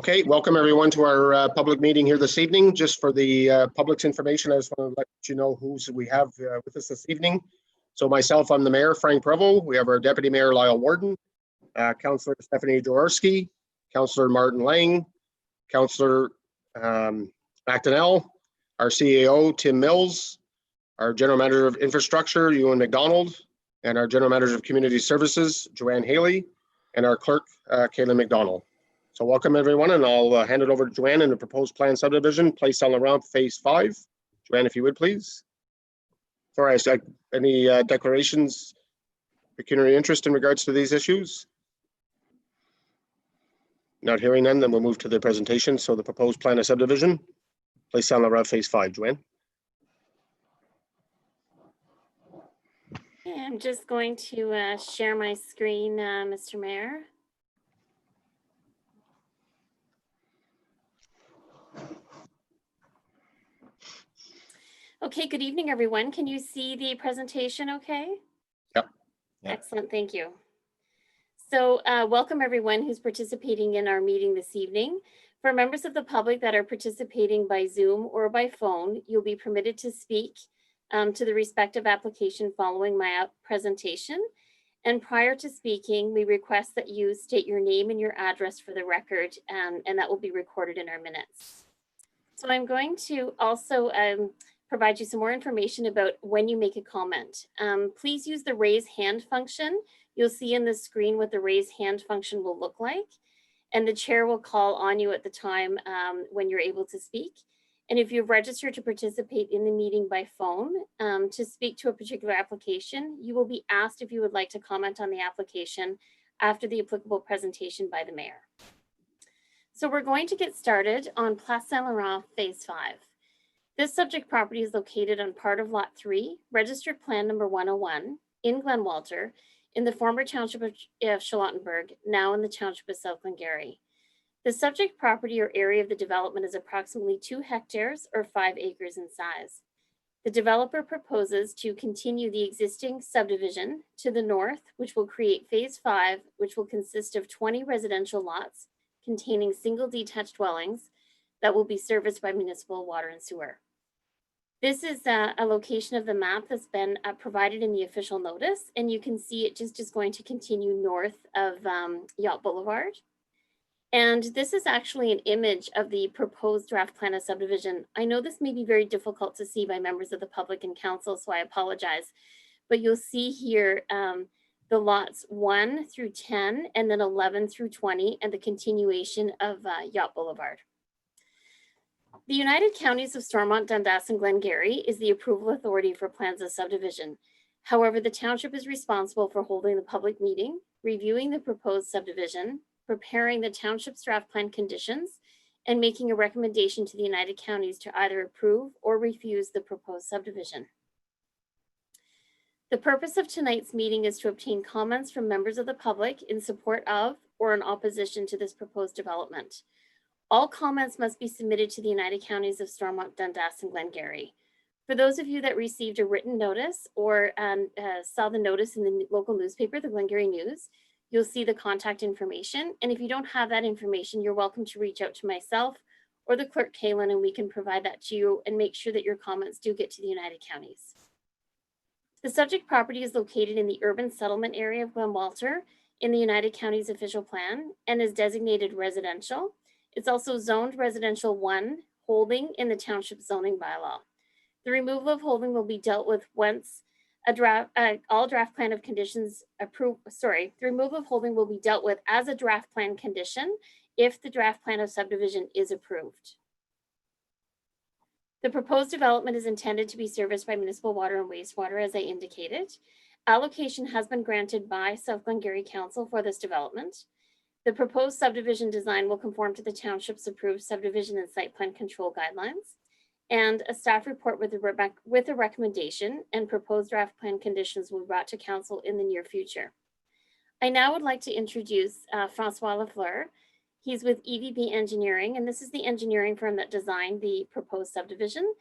Okay, welcome everyone to our public meeting here this evening. Just for the public's information, I just want to let you know who we have with us this evening. So myself, I'm the mayor, Frank Prevost. We have our deputy mayor, Lyle Warden, Councillor Stephanie Jaworski, Councillor Martin Lang, Councillor McDonnell, our CAO, Tim Mills, our general manager of infrastructure, Ewan McDonald, and our general manager of community services, Joanne Haley, and our clerk, Kaylin McDonald. So welcome everyone, and I'll hand it over to Joanne in the proposed plan subdivision, Place LRR Phase 5. Joanne, if you would, please. Sorry, any declarations, pecuniary interest in regards to these issues? Not hearing none, then we'll move to the presentation. So the proposed plan of subdivision, Place LRR Phase 5. Joanne. I'm just going to share my screen, Mr. Mayor. Okay, good evening, everyone. Can you see the presentation okay? Yep. Excellent, thank you. So welcome everyone who's participating in our meeting this evening. For members of the public that are participating by Zoom or by phone, you'll be permitted to speak to the respective application following my presentation. And prior to speaking, we request that you state your name and your address for the record, and that will be recorded in our minutes. So I'm going to also provide you some more information about when you make a comment. Please use the raise hand function. You'll see in the screen what the raise hand function will look like. And the chair will call on you at the time when you're able to speak. And if you've registered to participate in the meeting by phone to speak to a particular application, you will be asked if you would like to comment on the application after the applicable presentation by the mayor. So we're going to get started on Place LRR Phase 5. This subject property is located on part of Lot 3, Registered Plan Number 101 in Glenwalter, in the former Township of Charlottenburg, now in the Township of South Glengarry. The subject property or area of the development is approximately 2 hectares or 5 acres in size. The developer proposes to continue the existing subdivision to the north, which will create Phase 5, which will consist of 20 residential lots containing single detached dwellings that will be serviced by municipal water and sewer. This is a location of the map that's been provided in the official notice, and you can see it just is going to continue north of Yacht Boulevard. And this is actually an image of the proposed draft plan of subdivision. I know this may be very difficult to see by members of the public and council, so I apologize. But you'll see here the lots 1 through 10, and then 11 through 20, and the continuation of Yacht Boulevard. The United Counties of Stormont, Dundas, and Glengarry is the approval authority for plans of subdivision. However, the township is responsible for holding the public meeting, reviewing the proposed subdivision, preparing the township's draft plan conditions, and making a recommendation to the United Counties to either approve or refuse the proposed subdivision. The purpose of tonight's meeting is to obtain comments from members of the public in support of or in opposition to this proposed development. All comments must be submitted to the United Counties of Stormont, Dundas, and Glengarry. For those of you that received a written notice or saw the notice in the local newspaper, the Glengarry News, you'll see the contact information. And if you don't have that information, you're welcome to reach out to myself or the clerk, Kaylin, and we can provide that to you and make sure that your comments do get to the United Counties. The subject property is located in the urban settlement area of Glenwalter in the United Counties official plan and is designated residential. It's also zoned residential 1 holding in the township zoning bylaw. The removal of holding will be dealt with once all draft plan of conditions approved. The removal of holding will be dealt with as a draft plan condition if the draft plan of subdivision is approved. The proposed development is intended to be serviced by municipal water and wastewater, as I indicated. Allocation has been granted by South Glengarry Council for this development. The proposed subdivision design will conform to the township's approved subdivision and site plan control guidelines, and a staff report with a recommendation and proposed draft plan conditions will be brought to council in the near future. I now would like to introduce Francois Lafleur. He's with EVB Engineering, and this is the engineering firm that designed the proposed subdivision.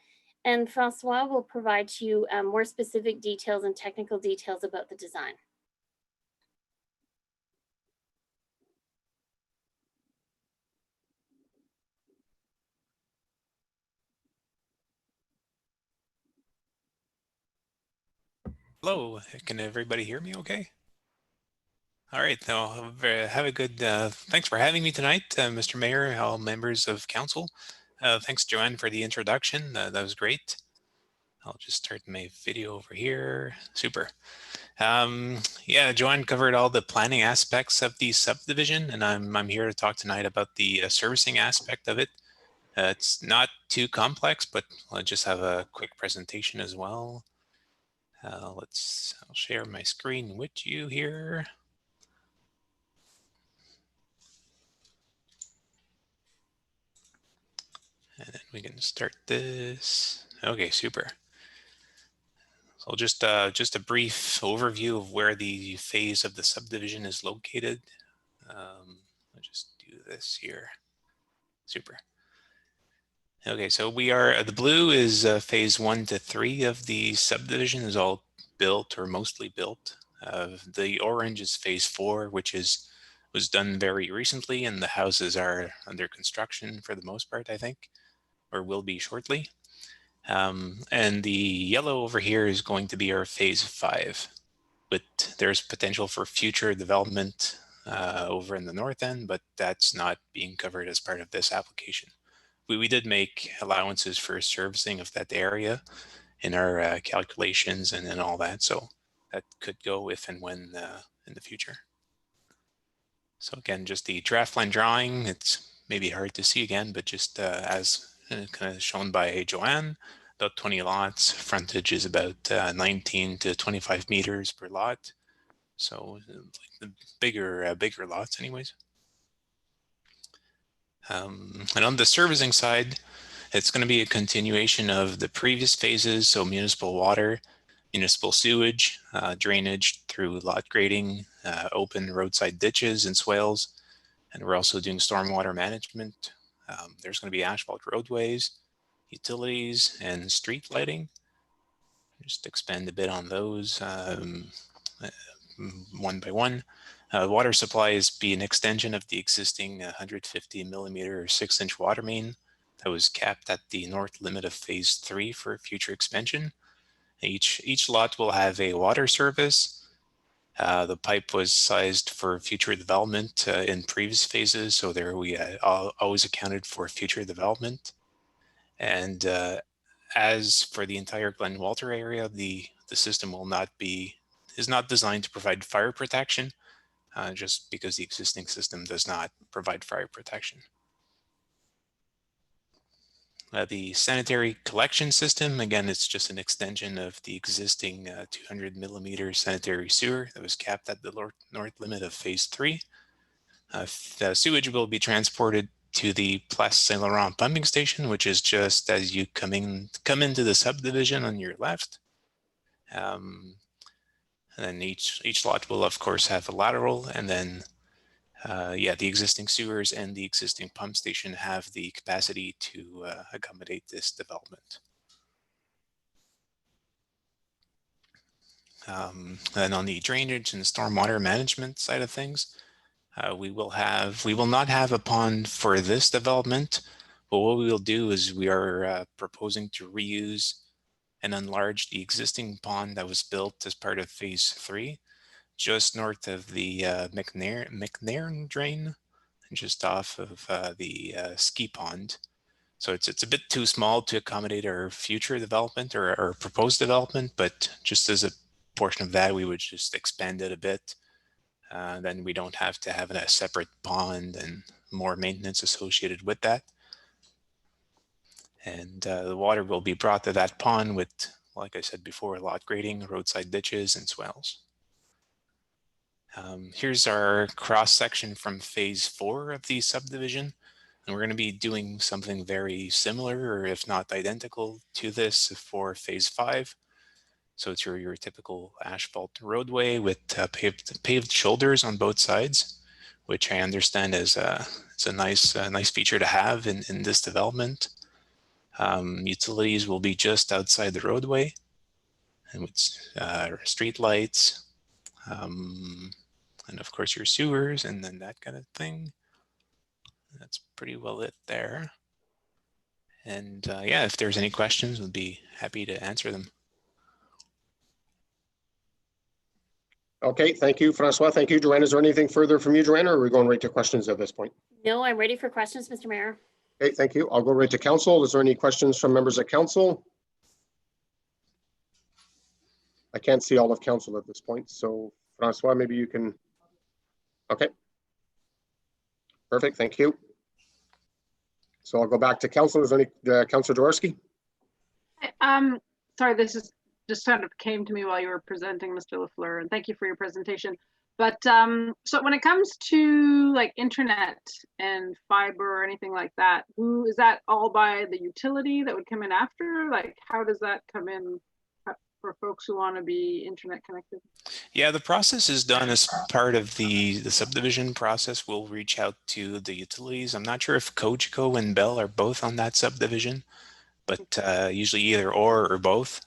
And Francois will provide to you more specific details and technical details about the design. Hello, can everybody hear me okay? All right, so have a good, thanks for having me tonight, Mr. Mayor, all members of council. Thanks, Joanne, for the introduction. That was great. I'll just start my video over here. Super. Yeah, Joanne covered all the planning aspects of the subdivision, and I'm here to talk tonight about the servicing aspect of it. It's not too complex, but I'll just have a quick presentation as well. I'll share my screen with you here. And then we can start this. Okay, super. So just a brief overview of where the phase of the subdivision is located. I'll just do this here. Super. Okay, so we are, the blue is phase 1 to 3 of the subdivision is all built or mostly built. The orange is phase 4, which was done very recently, and the houses are under construction for the most part, I think, or will be shortly. And the yellow over here is going to be our phase 5, but there's potential for future development over in the north end, but that's not being covered as part of this application. We did make allowances for servicing of that area in our calculations and all that, so that could go if and when in the future. So again, just the draft line drawing, it's maybe hard to see again, but just as kind of shown by Joanne, about 20 lots. Frontage is about 19 to 25 meters per lot. So like the bigger lots anyways. And on the servicing side, it's going to be a continuation of the previous phases. So municipal water, municipal sewage, drainage through lot grading, open roadside ditches and swales. And we're also doing stormwater management. There's going to be asphalt roadways, utilities, and street lighting. Just expand a bit on those one by one. Water supplies be an extension of the existing 150 millimeter 6-inch water main that was capped at the north limit of phase 3 for future expansion. Each lot will have a water service. The pipe was sized for future development in previous phases, so there we always accounted for future development. And as for the entire Glen Walter area, the system is not designed to provide fire protection, just because the existing system does not provide fire protection. The sanitary collection system, again, it's just an extension of the existing 200 millimeter sanitary sewer that was capped at the north limit of phase 3. The sewage will be transported to the Place Saint Laurent pumping station, which is just as you come into the subdivision on your left. And then each lot will of course have a lateral, and then yeah, the existing sewers and the existing pump station have the capacity to accommodate this development. And on the drainage and stormwater management side of things, we will not have a pond for this development, but what we will do is we are proposing to reuse and enlarge the existing pond that was built as part of phase 3, just north of the McNairn drain, just off of the ski pond. So it's a bit too small to accommodate our future development or our proposed development, but just as a portion of that, we would just expand it a bit. Then we don't have to have a separate pond and more maintenance associated with that. And the water will be brought to that pond with, like I said before, lot grading, roadside ditches, and swales. Here's our cross section from phase 4 of the subdivision. And we're going to be doing something very similar, or if not identical to this for phase 5. So it's your typical asphalt roadway with paved shoulders on both sides, which I understand is it's a nice feature to have in this development. Utilities will be just outside the roadway, and with street lights, and of course your sewers, and then that kind of thing. That's pretty well it there. And yeah, if there's any questions, we'd be happy to answer them. Okay, thank you, Francois. Thank you, Joanne. Is there anything further from you, Joanne, or are we going right to questions at this point? No, I'm ready for questions, Mr. Mayor. Okay, thank you. I'll go right to council. Is there any questions from members of council? I can't see all of council at this point, so Francois, maybe you can. Okay. Perfect, thank you. So I'll go back to council. Is there any, Councilor Jaworski? Sorry, this is just kind of came to me while you were presenting, Mr. Lafleur, and thank you for your presentation. But so when it comes to like internet and fiber or anything like that, is that all by the utility that would come in after? Like, how does that come in for folks who want to be internet connected? Yeah, the process is done as part of the subdivision process. We'll reach out to the utilities. I'm not sure if Cogeco and Bell are both on that subdivision, but usually either or both.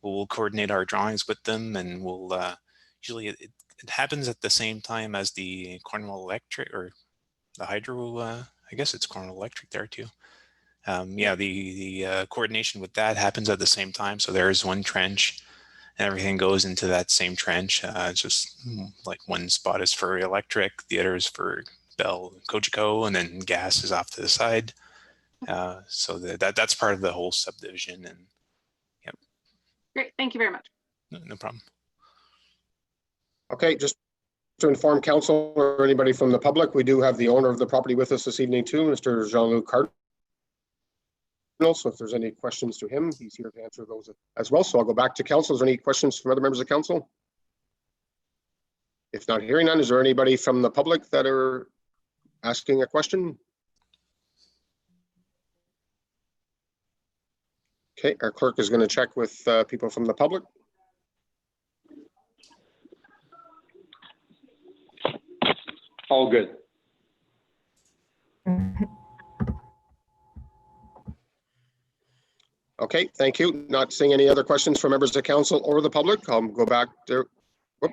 We'll coordinate our drawings with them, and we'll usually it happens at the same time as the Cornwall Electric or the hydro. I guess it's Cornwall Electric there too. Yeah, the coordination with that happens at the same time. So there's one trench, and everything goes into that same trench. It's just like one spot is for electric, the other is for Bell, Cogeco, and then gas is off to the side. So that's part of the whole subdivision. And yep. Great, thank you very much. No problem. Okay, just to inform council or anybody from the public, we do have the owner of the property with us this evening too, Mr. Jean-Luc Cardinal. So if there's any questions to him, he's here to answer those as well. So I'll go back to council. Is there any questions from other members of council? If not hearing none, is there anybody from the public that are asking a question? Okay, our clerk is going to check with people from the public. All good. Okay, thank you. Not seeing any other questions from members of council or the public. I'll go back to. Whoop.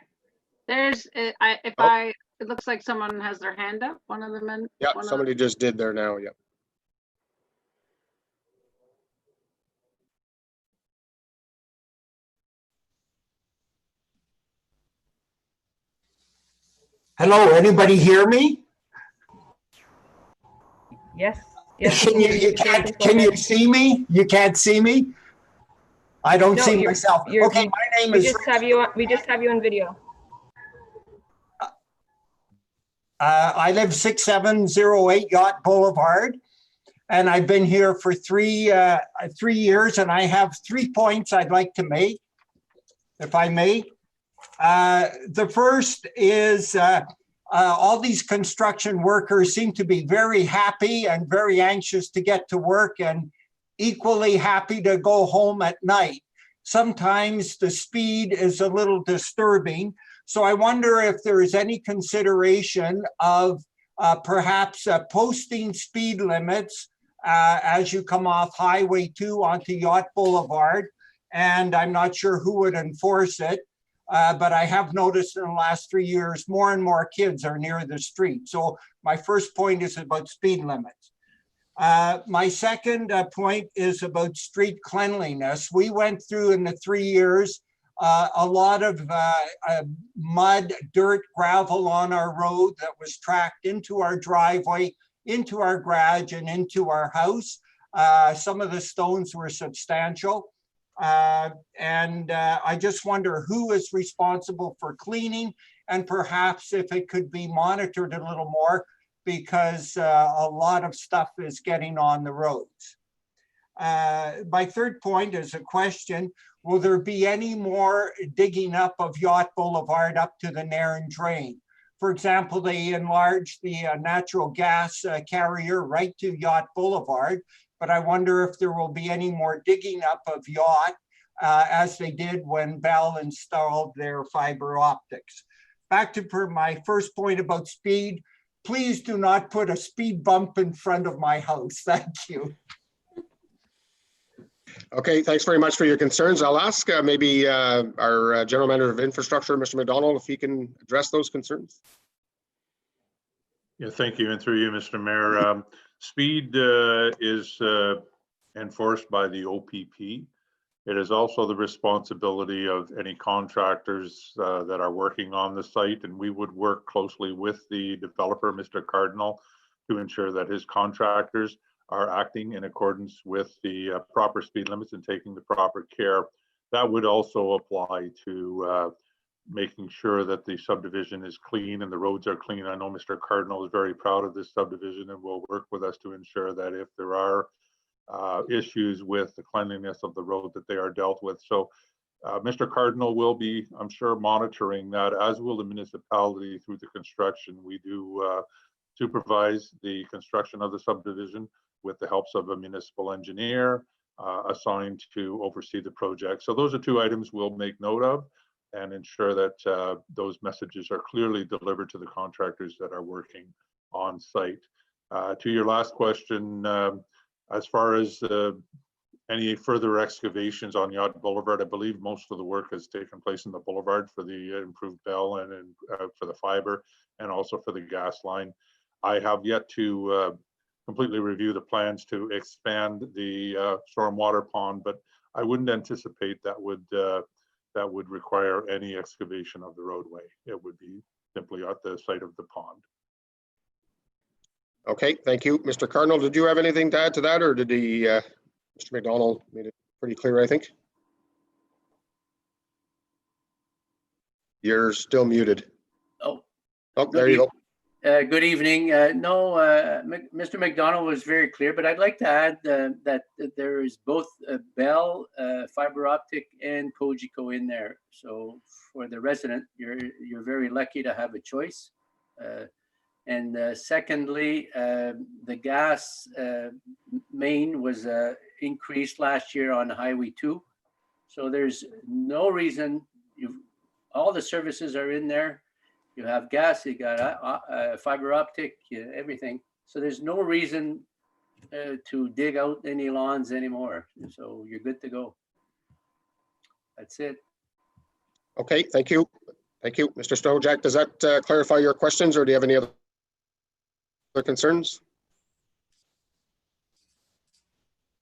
There's, it looks like someone has their hand up. One of them. Yeah, somebody just did there now. Yeah. Hello, anybody hear me? Yes. Yes. Can you see me? You can't see me? I don't see myself. Okay, my name is. We just have you on video. I live 6708 Yacht Boulevard, and I've been here for 3 years, and I have 3 points I'd like to make, if I may. The first is all these construction workers seem to be very happy and very anxious to get to work and equally happy to go home at night. Sometimes the speed is a little disturbing. So I wonder if there is any consideration of perhaps posting speed limits as you come off Highway 2 onto Yacht Boulevard. And I'm not sure who would enforce it. But I have noticed in the last 3 years, more and more kids are near the street. So my first point is about speed limits. My second point is about street cleanliness. We went through in the 3 years a lot of mud, dirt, gravel on our road that was tracked into our driveway, into our garage, and into our house. Some of the stones were substantial. I just wonder who is responsible for cleaning, and perhaps if it could be monitored a little more, because a lot of stuff is getting on the roads. My third point is a question: will there be any more digging up of Yacht Boulevard up to the Nairn Drain? For example, they enlarged the natural gas carrier right to Yacht Boulevard, but I wonder if there will be any more digging up of Yacht as they did when Bell installed their fiber optics. Back to my first point about speed, please do not put a speed bump in front of my house. Thank you. Okay, thanks very much for your concerns. I'll ask maybe our General Manager of Infrastructure, Mr. McDonald, if he can address those concerns. Yeah, thank you. And through you, Mr. Mayor, speed is enforced by the OPP. It is also the responsibility of any contractors that are working on the site, and we would work closely with the developer, Mr. Cardinal, to ensure that his contractors are acting in accordance with the proper speed limits and taking the proper care. That would also apply to making sure that the subdivision is clean and the roads are clean. I know Mr. Cardinal is very proud of this subdivision and will work with us to ensure that if there are issues with the cleanliness of the road, that they are dealt with. So Mr. Cardinal will be, I'm sure, monitoring that, as will the municipality through the construction. We do supervise the construction of the subdivision with the helps of a municipal engineer assigned to oversee the project. So those are two items we'll make note of and ensure that those messages are clearly delivered to the contractors that are working on site. To your last question, as far as any further excavations on Yacht Boulevard, I believe most of the work has taken place in the boulevard for the improved bell and for the fiber and also for the gas line. I have yet to completely review the plans to expand the stormwater pond, but I wouldn't anticipate that would require any excavation of the roadway. It would be simply at the site of the pond. Okay, thank you. Mr. Cardinal, did you have anything to add to that, or did Mr. McDonald made it pretty clear, I think? You're still muted. Oh, there you go. good evening. No, Mr. McDonald was very clear, but I'd like to add that there is both Bell, fiber optic, and Cogeco in there. So for the resident, you're very lucky to have a choice. And secondly, the gas main was increased last year on Highway 2. So there's no reason, all the services are in there. You have gas, you got fiber optic, everything. So there's no reason to dig out any lawns anymore. So you're good to go. That's it. Okay, thank you. Thank you. Mr. Stojak, does that clarify your questions, or do you have any other concerns?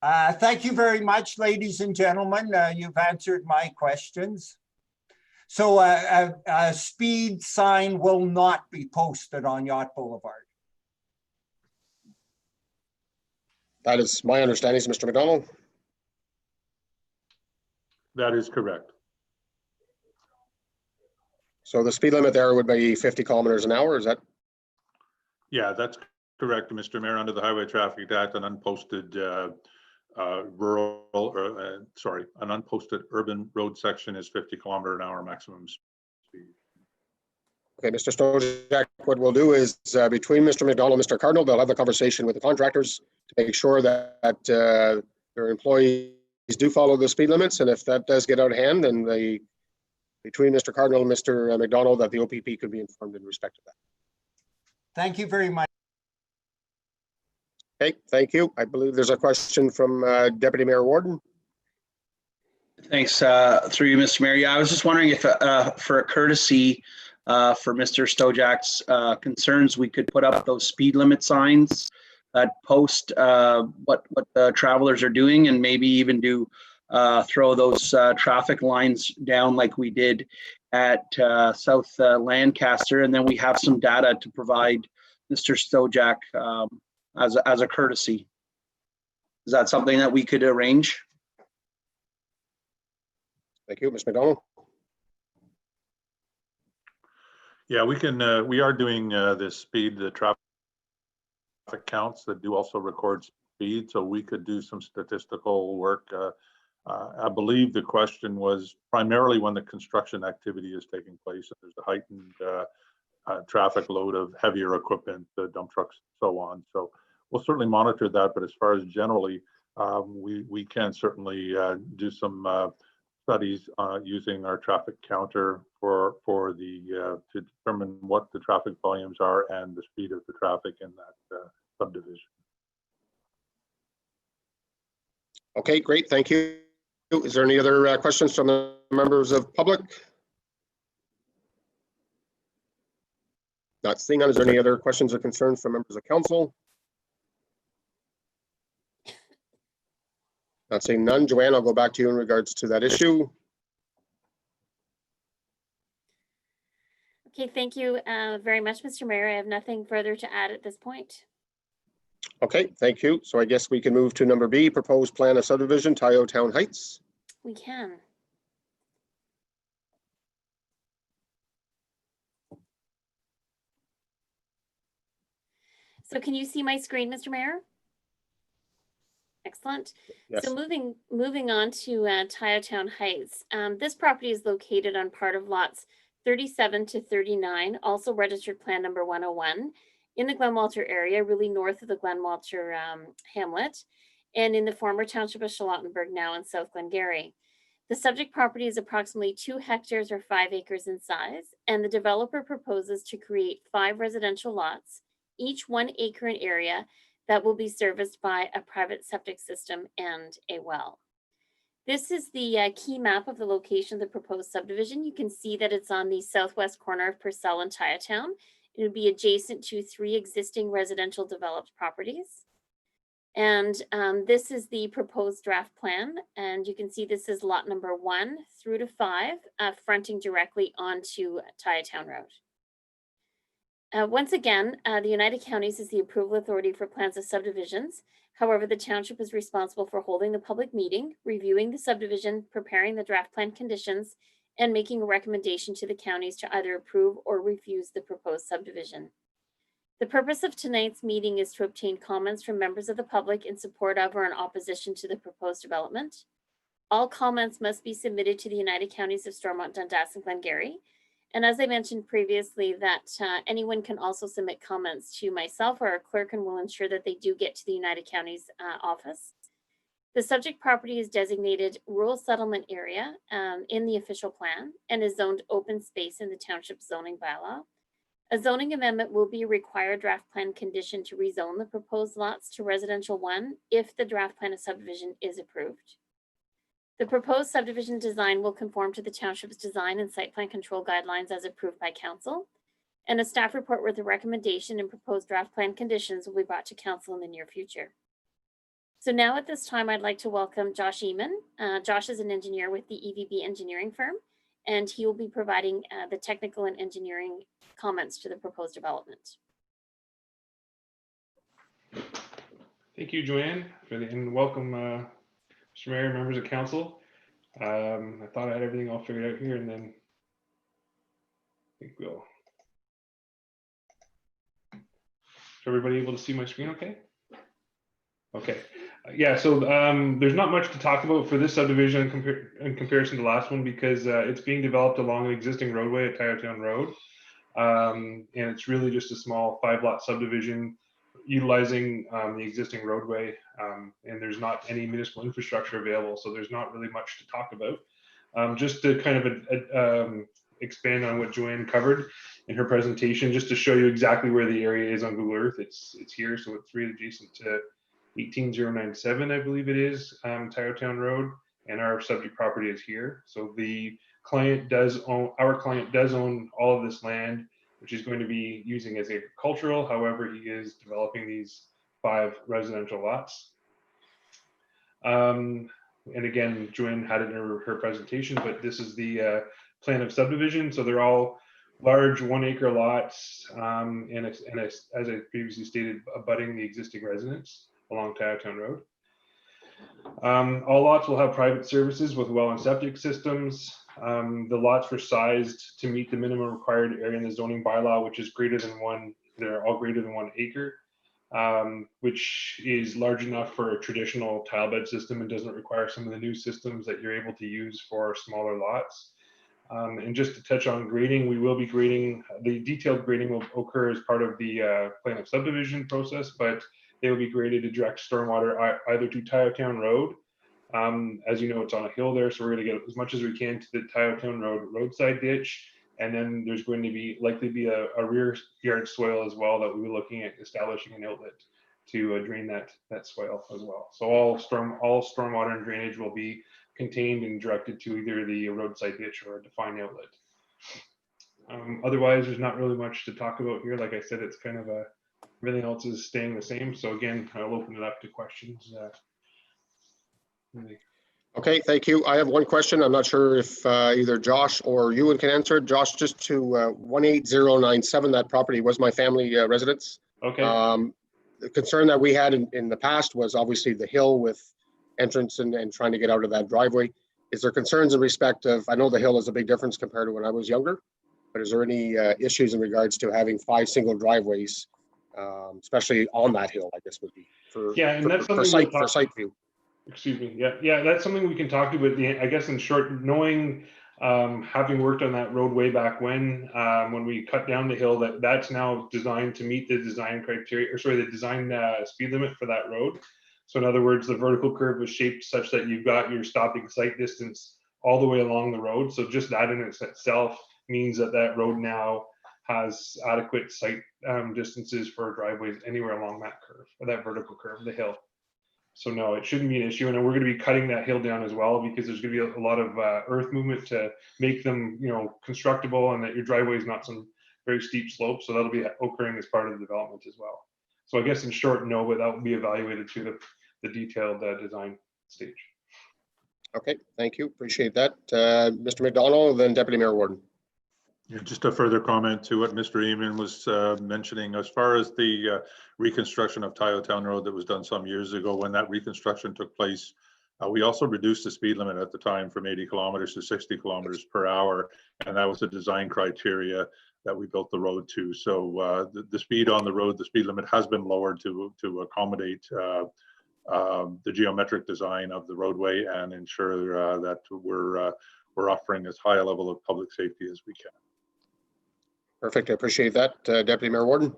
Thank you very much, ladies and gentlemen. You've answered my questions. So a speed sign will not be posted on Yacht Boulevard. That is my understanding, Mr. McDonald. That is correct. So the speed limit there would be 50 kilometers an hour, is that? Yeah, that's correct, Mr. Mayor. Under the Highway Traffic Act, an unposted an unposted urban road section is 50 kilometer an hour maximum speed. Okay, Mr. Stojak, what we'll do is between Mr. McDonald and Mr. Cardinal, they'll have a conversation with the contractors to make sure that their employees do follow the speed limits. And if that does get out of hand, then between Mr. Cardinal and Mr. McDonald, that the OPP could be informed in respect to that. Thank you very much. Okay, thank you. I believe there's a question from Deputy Mayor Warden. Thanks, through you, Mr. Mayor. Yeah, I was just wondering if for a courtesy for Mr. Stojak's concerns, we could put up those speed limit signs that post what the travelers are doing, and maybe even do throw those traffic lines down like we did at South Lancaster, and then we have some data to provide Mr. Stojak as a courtesy. Is that something that we could arrange? Thank you, Ms. McDonald. Yeah, we can. We are doing the traffic counts that do also record speed, so we could do some statistical work. I believe the question was primarily when the construction activity is taking place and there's a heightened traffic load of heavier equipment, dump trucks, and so on. So we'll certainly monitor that. But as far as generally, we can certainly do some studies using our traffic counter for the to determine what the traffic volumes are and the speed of the traffic in that subdivision. Okay, great. Thank you. Is there any other questions from the members of public? Not seeing none. Is there any other questions or concerns from members of council? Not seeing none. Joanne, I'll go back to you in regards to that issue. Okay, thank you very much, Mr. Mayor. I have nothing further to add at this point. Okay, thank you. So I guess we can move to number B, proposed plan of subdivision, Taiyo Town Heights. We can. So can you see my screen, Mr. Mayor? Excellent. Yes. So moving on to Taiyo Town Heights. This property is located on part of lots 37 to 39, also registered plan number 101, in the Glenwalter area, really north of the Glenwalter hamlet, and in the former township of Charlottenburg, now in South Glengarry. The subject property is approximately 2 hectares or 5 acres in size, and the developer proposes to create 5 residential lots, each 1 acre in area, that will be serviced by a private septic system and a well. This is the key map of the location of the proposed subdivision. You can see that it's on the southwest corner of Purcell and Taiyo Town. It would be adjacent to 3 existing residential developed properties. And this is the proposed draft plan. And you can see this is lot number 1 through to 5, fronting directly onto Taiyo Town Road. Once again, the United Counties is the approval authority for plans of subdivisions. However, the township is responsible for holding the public meeting, reviewing the subdivision, preparing the draft plan conditions, and making a recommendation to the counties to either approve or refuse the proposed subdivision. The purpose of tonight's meeting is to obtain comments from members of the public in support of or in opposition to the proposed development. All comments must be submitted to the United Counties of Stormont, Dundas, and Glengarry. And as I mentioned previously, that anyone can also submit comments to myself or our clerk, and will ensure that they do get to the United Counties office. The subject property is designated rural settlement area in the official plan and is zoned open space in the township zoning bylaw. A zoning amendment will be a required draft plan condition to rezone the proposed lots to residential 1 if the draft plan of subdivision is approved. The proposed subdivision design will conform to the township's design and site plan control guidelines as approved by council. And a staff report with a recommendation and proposed draft plan conditions will be brought to council in the near future. So now at this time, I'd like to welcome Josh Eman. Josh is an engineer with the EVB engineering firm, and he will be providing the technical and engineering comments to the proposed development. Thank you, Joanne, and welcome, Mr. Mayor, members of council. I thought I had everything all figured out here, and then I think we'll. Is everybody able to see my screen okay? Okay. Yeah, so there's not much to talk about for this subdivision in comparison to the last one, because it's being developed along an existing roadway at Taiyo Town Road. And it's really just a small 5-lot subdivision utilizing the existing roadway, and there's not any municipal infrastructure available, so there's not really much to talk about. Just to kind of expand on what Joanne covered in her presentation, just to show you exactly where the area is on Google Earth. It's here, so it's right adjacent to 18097, I believe it is, Taiyo Town Road, and our subject property is here. So the client does own, our client does own all of this land, which is going to be using as agricultural. However, he is developing these 5 residential lots. And again, Joanne had it in her presentation, but this is the plan of subdivision. So they're all large 1-acre lots, and as I previously stated, abutting the existing residence along Taiyo Town Road. All lots will have private services with well and septic systems. The lots were sized to meet the minimum required area in the zoning bylaw, which is greater than 1, they're all greater than 1 acre, which is large enough for a traditional tile bed system and doesn't require some of the new systems that you're able to use for smaller lots. And just to touch on grading, we will be grading, the detailed grading will occur as part of the plan of subdivision process, but they will be graded to direct stormwater either to Taiyo Town Road. As you know, it's on a hill there, so we're going to get as much as we can to the Taiyo Town Road roadside ditch, and then there's going to be likely be a rear yard swale as well that we'll be looking at establishing an outlet to drain that swale as well. So all stormwater and drainage will be contained and directed to either the roadside ditch or a defined outlet. Otherwise, there's not really much to talk about here. Like I said, it's kind of everything else is staying the same. So again, I'll open it up to questions. Okay, thank you. I have one question. I'm not sure if either Josh or Ewan can answer it. Josh, just to 18097, that property was my family residence. Okay. The concern that we had in the past was obviously the hill with entrance and trying to get out of that driveway. Is there concerns in respect of, I know the hill is a big difference compared to when I was younger, but is there any issues in regards to having 5 single driveways, especially on that hill, I guess would be for, Yeah, and that's for something for sight view. Excuse me. Yeah, that's something we can talk to. But I guess in short, knowing, having worked on that road way back when we cut down the hill, that's now designed to meet the design criteria, or sorry, the design speed limit for that road. So in other words, the vertical curve was shaped such that you've got your stopping sight distance all the way along the road. So just that in itself means that that road now has adequate sight distances for driveways anywhere along that curve, or that vertical curve, the hill. So no, it shouldn't be an issue. And we're going to be cutting that hill down as well, because there's going to be a lot of earth movement to make them, constructible, and that your driveway is not some very steep slope. So that'll be occurring as part of the development as well. So I guess in short, no, but that will be evaluated through the detailed design stage. Okay, thank you. Appreciate that. Mr. McDonald, then Deputy Mayor Warden. Yeah, just a further comment to what Mr. Eamon was mentioning, as far as the reconstruction of Taiyo Town Road that was done some years ago. When that reconstruction took place, we also reduced the speed limit at the time from 80 kilometers to 60 kilometers per hour. And that was a design criteria that we built the road to. So the speed on the road, the speed limit has been lowered to accommodate the geometric design of the roadway and ensure that we're offering as high a level of public safety as we can. Perfect. I appreciate that. Deputy Mayor Warden.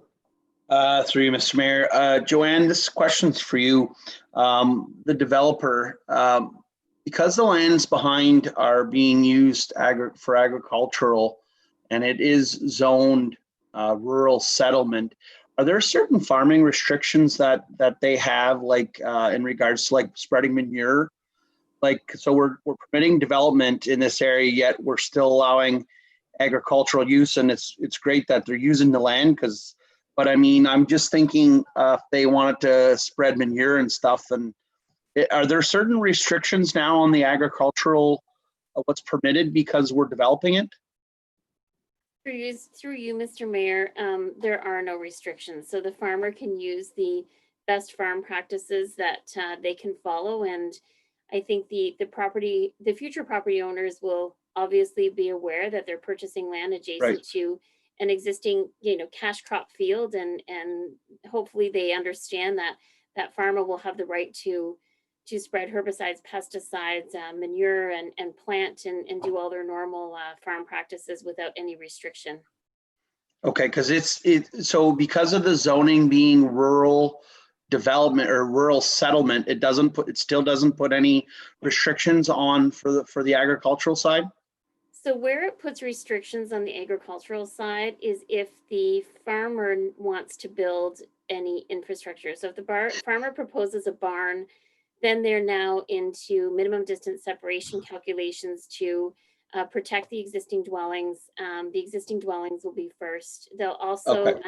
Through you, Mr. Mayor. Joanne, this question's for you. The developer, because the lands behind are being used for agricultural, and it is zoned rural settlement, are there certain farming restrictions that they have, like in regards to like spreading manure? Like, so we're permitting development in this area, yet we're still allowing agricultural use, and it's great that they're using the land, but I mean, I'm just thinking if they wanted to spread manure and stuff, and are there certain restrictions now on the agricultural, what's permitted because we're developing it? Through you, Mr. Mayor, there are no restrictions. So the farmer can use the best farm practices that they can follow. And I think the future property owners will obviously be aware that they're purchasing land adjacent to an existing, cash crop field, and hopefully they understand that farmer will have the right to spread herbicides, pesticides, manure, and plant and do all their normal farm practices without any restriction. Okay, because so because of the zoning being rural development or rural settlement, it still doesn't put any restrictions on for the agricultural side? So where it puts restrictions on the agricultural side is if the farmer wants to build any infrastructure. So if the farmer proposes a barn, then they're now into minimum distance separation calculations to protect the existing dwellings. The existing dwellings will be first. They'll also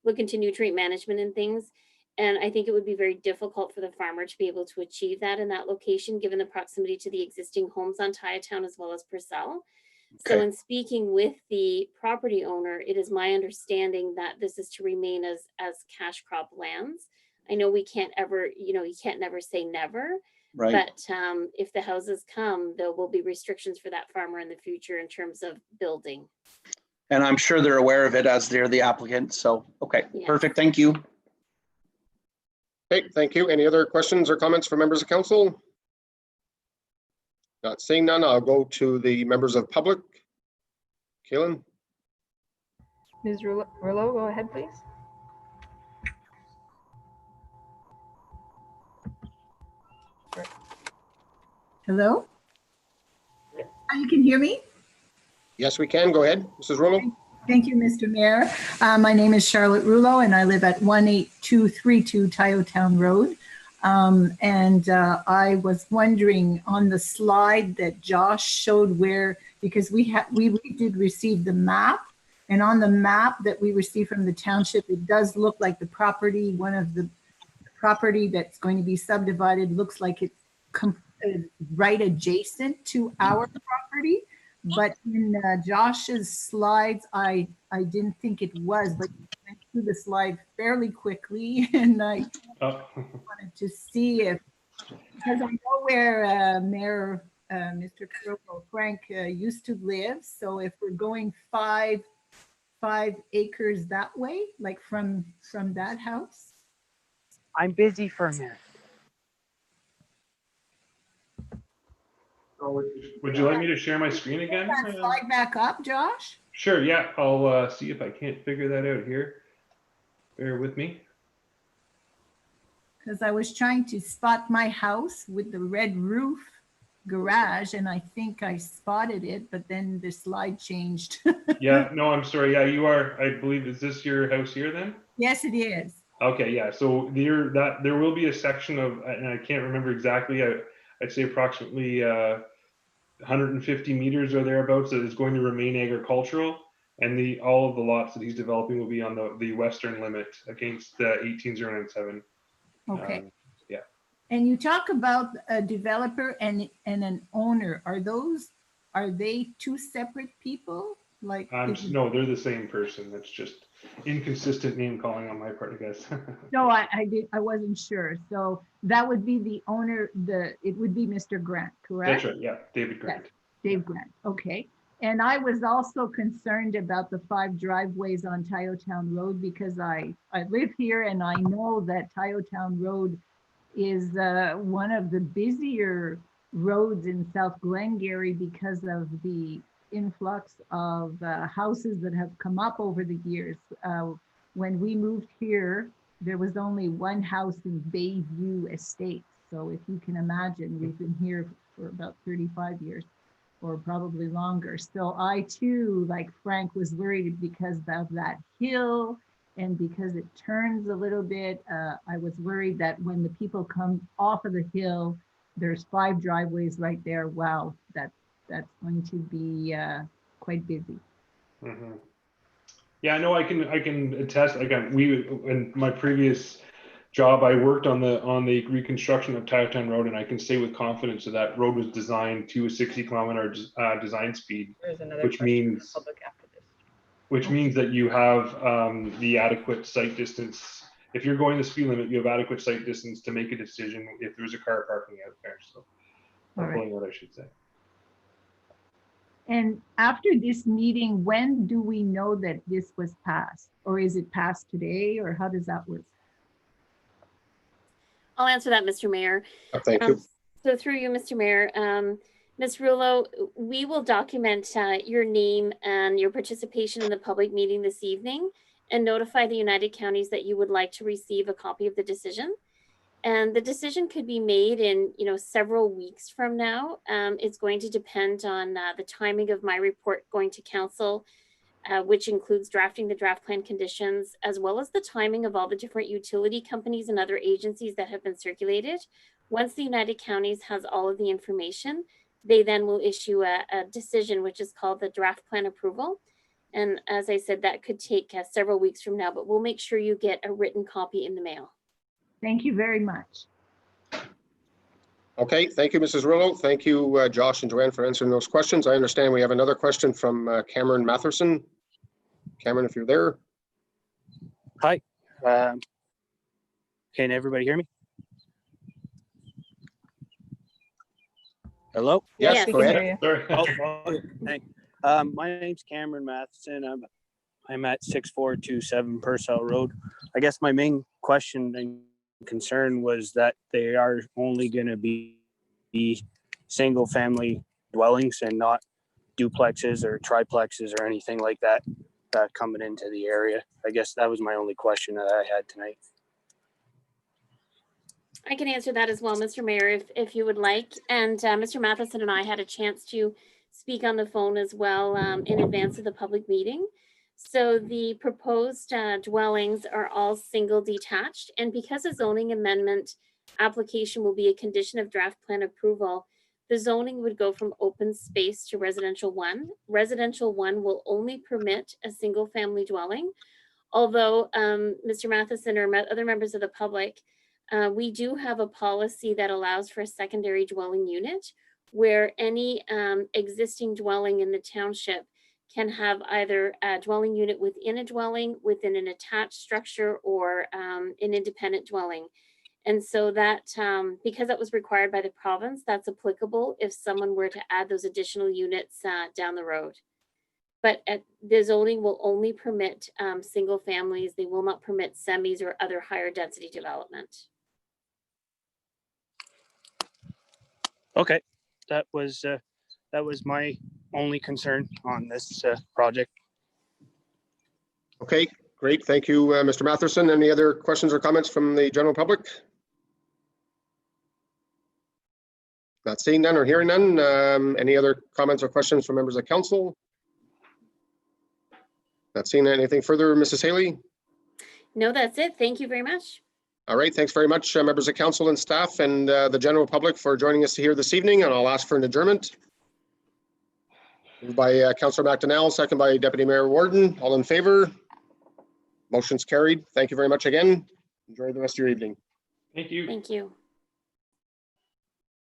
look into nutrient management and things. And I think it would be very difficult for the farmer to be able to achieve that in that location, given the proximity to the existing homes on Taiyo Town as well as Purcell. So in speaking with the property owner, it is my understanding that this is to remain as cash crop lands. I know we can't ever, you can't never say never, but if the houses come, there will be restrictions for that farmer in the future in terms of building. And I'm sure they're aware of it as they're the applicant. So, perfect. Thank you. Okay, thank you. Any other questions or comments from members of council? Not seeing none, I'll go to the members of public. Kaylin. Ms. Rouleau, go ahead, please. Hello? You can hear me? Yes, we can. Go ahead, Mrs. Rouleau. Thank you, Mr. Mayor. My name is Charlotte Rouleau, and I live at 18232 Taiyo Town Road. I was wondering on the slide that Josh showed where, because we did receive the map, and on the map that we received from the township, it does look like the property, one of the property that's going to be subdivided looks like it's right adjacent to our property. But in Josh's slides, I didn't think it was, but he went through the slide fairly quickly, and I Oh. wanted to see if, because I know where Mayor Mr. Frank used to live. So if we're going five acres that way, like from that house. I'm busy for a minute. Would you like me to share my screen again? That slide back up, Josh? Sure, yeah, I'll see if I can't figure that out here. Bear with me. Because I was trying to spot my house with the red roof garage, and I think I spotted it, but then the slide changed. Yeah, no, I'm sorry. Yeah, you are, I believe, is this your house here then? Yes, it is. Okay, yeah, so there will be a section of, and I can't remember exactly, I'd say approximately 150 meters or thereabouts that is going to remain agricultural, and all of the lots that he's developing will be on the western limit against 18097. Okay. Yeah. And you talk about a developer and an owner. Are they two separate people? Like No, they're the same person. That's just inconsistent name calling on my part, I guess. No, I wasn't sure. So that would be the owner, it would be Mr. Grant, correct? That's right, yeah, David Grant. Yeah, Dave Grant, okay. And I was also concerned about the 5 driveways on Taiyo Town Road because I live here and I know that Taiyo Town Road is one of the busier roads in South Glengarry because of the influx of houses that have come up over the years. When we moved here, there was only one house in Bayview Estate. So if you can imagine, we've been here for about 35 years or probably longer. So I too, like Frank, was worried because of that hill and because it turns a little bit. I was worried that when the people come off of the hill, there's 5 driveways right there. Wow, that's going to be quite busy. Mm-hmm. Yeah, no, I can attest. Again, in my previous job, I worked on the reconstruction of Taiyo Town Road, and I can say with confidence that road was designed to a 60-kilometer design speed, which means that you have the adequate sight distance. If you're going the speed limit, you have adequate sight distance to make a decision if there's a car parking out there. So, or pulling out, I should say. And after this meeting, when do we know that this was passed? Or is it passed today, or how does that work? I'll answer that, Mr. Mayor. Thank you. So through you, Mr. Mayor, Ms. Rulo, we will document your name and your participation in the public meeting this evening and notify the United Counties that you would like to receive a copy of the decision. And the decision could be made in, several weeks from now. It's going to depend on the timing of my report going to council, which includes drafting the draft plan conditions, as well as the timing of all the different utility companies and other agencies that have been circulated. Once the United Counties has all of the information, they then will issue a decision, which is called the draft plan approval. And as I said, that could take several weeks from now, but we'll make sure you get a written copy in the mail. Thank you very much. Okay, thank you, Mrs. Rulo. Thank you, Josh and Joanne, for answering those questions. I understand we have another question from Cameron Matherson. Cameron, if you're there. Hi. Can everybody hear me? Hello? Yes, Yes. go ahead. Thanks. My name's Cameron Matheson. I'm at 6427 Purcell Road. I guess my main question and concern was that they are only going to be single family dwellings and not duplexes or triplexes or anything like that coming into the area. I guess that was my only question that I had tonight. I can answer that as well, Mr. Mayor, if you would like. And Mr. Matheson and I had a chance to speak on the phone as well in advance of the public meeting. So the proposed dwellings are all single detached, and because a zoning amendment application will be a condition of draft plan approval, the zoning would go from open space to residential 1. Residential 1 will only permit a single family dwelling, although Mr. Matheson or other members of the public, We do have a policy that allows for a secondary dwelling unit where any existing dwelling in the township can have either a dwelling unit within a dwelling, within an attached structure, or an independent dwelling. And so that, because that was required by the province, that's applicable if someone were to add those additional units down the road. But the zoning will only permit single families. They will not permit semis or other higher density development. Okay, that was my only concern on this project. Okay, great. Thank you, Mr. Matherson. Any other questions or comments from the general public? Not seeing none or hearing none. Any other comments or questions from members of council? Not seeing anything further, Mrs. Haley? No, that's it. Thank you very much. All right, thanks very much, members of council and staff and the general public for joining us here this evening, and I'll ask for an adjournment. Moved by Councillor McDonnell, second by Deputy Mayor Warden. All in favor? Motion's carried. Thank you very much again. Enjoy the rest of your evening. Thank you. Thank you.